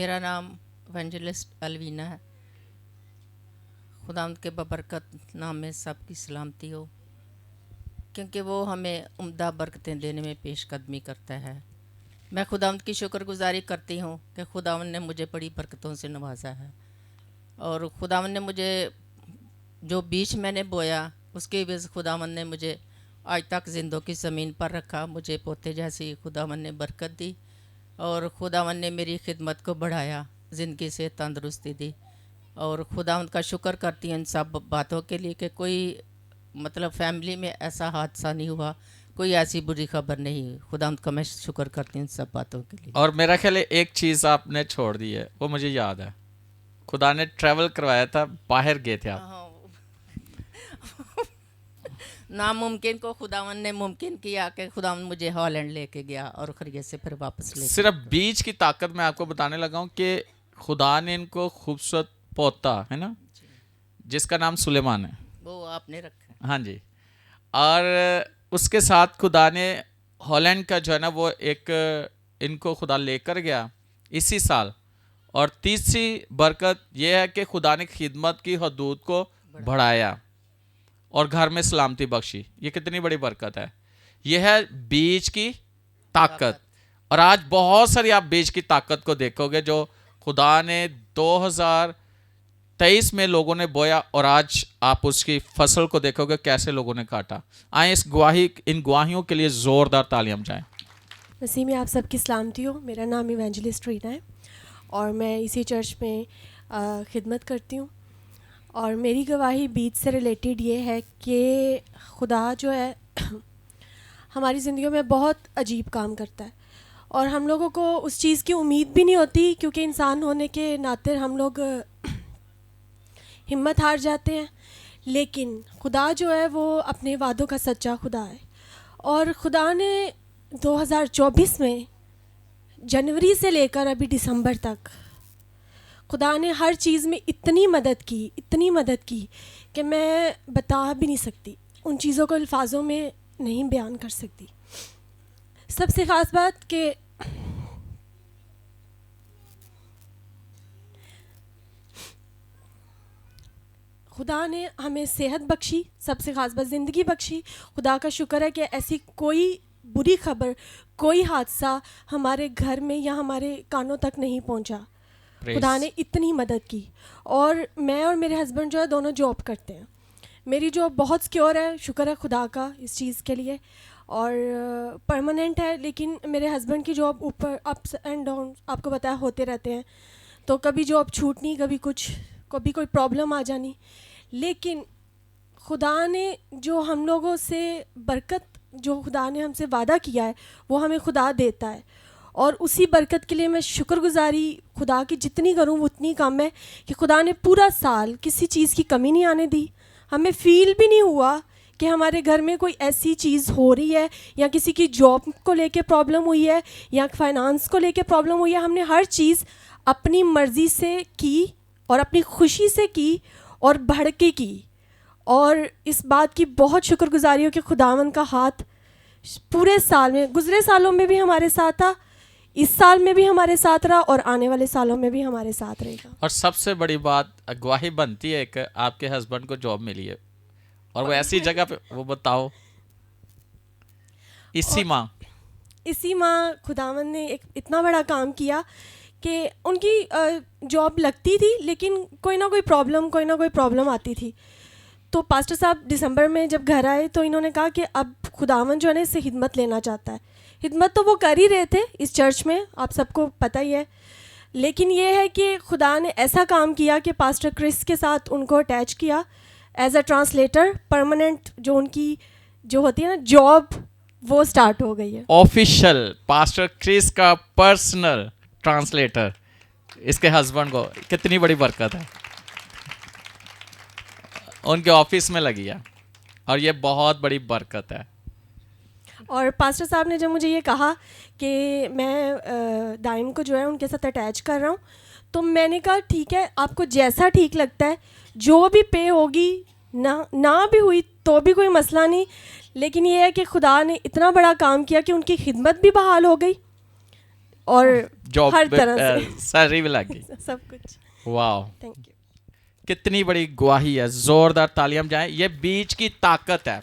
میرا نام evangelist Alvina ہے. خداوند کے ببرکت نام میں سب کی سلامتی ہو، کیونکہ وہ ہمیں عمدہ برکتیں دینے میں پیش قدمی کرتا ہے. میں خداوند کی شکر گزاری کرتی ہوں کہ خداوند نے مجھے بڑی برکتوں سے نوازا ہے، اور خداوند نے مجھے جو بیج میں نے بویا اس کی وجہ سے خداوند نے مجھے آج تک زندوں کی زمین پر رکھا. مجھے پوتے جیسی خداوند نے برکت دی، اور خداوند نے میری خدمت کو بڑھایا، زندگی سے تندرستی دی. اور خداوند کا شکر کرتی ہوں ان سب باتوں کے لیے کہ کوئی فیملی میں ایسا حادثہ نہیں ہوا، کوئی ایسی بری خبر نہیں. خداوند کا میں شکر کرتی ہوں ان سب باتوں کے لیے. اور میرا خیال ہے ایک چیز آپ نے چھوڑ دی ہے، وہ مجھے یاد ہے، خدا نے ٹریول کروایا تھا، باہر گئے تھے آپ. ناممکن کو خداوند نے ممکن کیا کہ خداوند مجھے ہالینڈ لے کے گیا اور خرید سے پھر واپس لے صرف بیج کی طاقت میں آپ کو بتانے لگا ہوں کہ خدا نے ان کو خوبصورت پوتا ہے نا جس کا نام سلیمان ہے، وہ آپ نے رکھا. ہاں جی. اور اس کے ساتھ خدا نے ہالینڈ کا جو ہے نا وہ ایک ان کو خدا لے کر گیا اسی سال. اور تیسری برکت یہ ہے کہ خدا نے خدمت کی حدود کو بڑھایا اور گھر میں سلامتی بخشی. یہ کتنی بڑی برکت ہے. یہ ہے بیج کی طاقت. اور آج بہت ساری آپ بیج کی طاقت کو دیکھو گے جو خدا نے 2023 میں لوگوں نے بویا، اور آج آپ اس کی فصل کو دیکھو گے کیسے لوگوں نے کاٹا. آئیں ان گواہیوں کے لیے زوردار تالیاں بجائیں. مسیح میں آپ سب کی سلامتی ہو. میرا نام ایونجلسٹ رینا ہے اور میں اسی چرچ میں خدمت کرتی ہوں. اور میری گواہی بیج سے ریلیٹڈ یہ ہے کہ خدا جو ہے ہماری زندگیوں میں بہت عجیب کام کرتا ہے، اور ہم لوگوں کو اس چیز کی امید بھی نہیں ہوتی، کیونکہ انسان ہونے کے ناطے ہم لوگ ہمت ہار جاتے ہیں. لیکن خدا جو ہے وہ اپنے وعدوں کا سچا خدا ہے. اور خدا نے 2024 میں جنوری سے لے کر ابھی دسمبر تک خدا نے ہر چیز میں اتنی مدد کی کہ میں بتا بھی نہیں سکتی، ان چیزوں کو الفاظوں میں نہیں بیان کر سکتی. سب سے خاص بات کہ خدا نے ہمیں صحت بخشی، سب سے خاص بات زندگی بخشی. خدا کا شکر ہے کہ ایسی کوئی بری خبر، کوئی حادثہ ہمارے گھر میں یا ہمارے کانوں تک نہیں پہنچا. خدا نے اتنی مدد کی. اور میں اور میرے ہسبینڈ جو ہے دونوں جاب کرتے ہیں. میری جاب بہت سیکیور ہے، شکر ہے خدا کا اس چیز کے لیے، اور پرماننٹ ہے. لیکن میرے ہسبینڈ کی جاب اوپر اپس اینڈ ڈاؤن آپ کو پتہ ہے ہوتے رہتے ہیں، تو کبھی جاب چھوٹنی، کبھی کچھ، کبھی کوئی پرابلم آ جانی. لیکن خدا نے جو ہم لوگوں سے برکت، جو خدا نے ہم سے وعدہ کیا ہے وہ ہمیں خدا دیتا ہے. اور اسی برکت کے لیے میں شکر گزاری خدا کی جتنی کروں وہ اتنی کم ہے کہ خدا نے پورا سال کسی چیز کی کمی نہیں آنے دی. ہمیں فیل بھی نہیں ہوا کہ ہمارے گھر میں کوئی ایسی چیز ہو رہی ہے، یا کسی کی جاب کو لے کے پرابلم ہوئی ہے، یا فائنانس کو لے کے پرابلم ہوئی ہے. ہم نے ہر چیز اپنی مرضی سے کی اور اپنی خوشی سے کی اور بڑھ کے کی. اور اس بات کی بہت شکر گزاری ہو کہ خداوند کا ہاتھ پورے سال میں، گزرے سالوں میں بھی ہمارے ساتھ تھا، اس سال میں بھی ہمارے ساتھ رہا، اور آنے والے سالوں میں بھی ہمارے ساتھ رہے گا. اور سب سے بڑی بات گواہی بنتی ہے کہ آپ کے ہسبینڈ کو جاب ملی ہے، اور وہ ایسی جگہ پہ، وہ بتاؤ اسی ماہ خداوند نے ایک اتنا بڑا کام کیا کہ ان کی جاب لگتی تھی لیکن کوئی نہ کوئی پرابلم آتی تھی. تو پاسٹر صاحب دسمبر میں جب گھر آئے تو انہوں نے کہا کہ اب خداوند جو ہے نا اس سے خدمت لینا چاہتا ہے. خدمت تو وہ کر ہی رہے تھے اس چرچ میں، آپ سب کو پتہ ہی ہے. لیکن یہ ہے کہ خدا نے ایسا کام کیا کہ پاسٹر کرس کے ساتھ ان کو اٹیچ کیا ایز اے ٹرانسلیٹر. پرماننٹ جو ان کی جو ہوتی ہے نا جاب، وہ سٹارٹ ہو گئی ہے. آفیشل پاسٹر کرس کا پرسنل ٹرانسلیٹر اس کے ہسبینڈ کو. کتنی بڑی برکت ہے، ان کے آفس میں لگی ہے، اور یہ بہت بڑی برکت ہے. اور پاسٹر صاحب نے جب مجھے یہ کہا کہ میں دائم کو جو ہے ان کے ساتھ اٹیچ کر رہا ہوں، تو میں نے کہا ٹھیک ہے، آپ کو جیسا ٹھیک لگتا ہے، جو بھی پے ہوگی، نہ بھی ہوئی تو بھی کوئی مسئلہ نہیں. لیکن یہ ہے کہ خدا نے اتنا بڑا کام کیا کہ ان کی خدمت بھی بحال ہو گئی. اور جاب ہر طرح سے سیلری بھی لگ گئی. سب کچھ. واو, تھینک یو. کتنی بڑی گواہی ہے. زوردار تالیاں جائیں. یہ بیج کی طاقت ہے.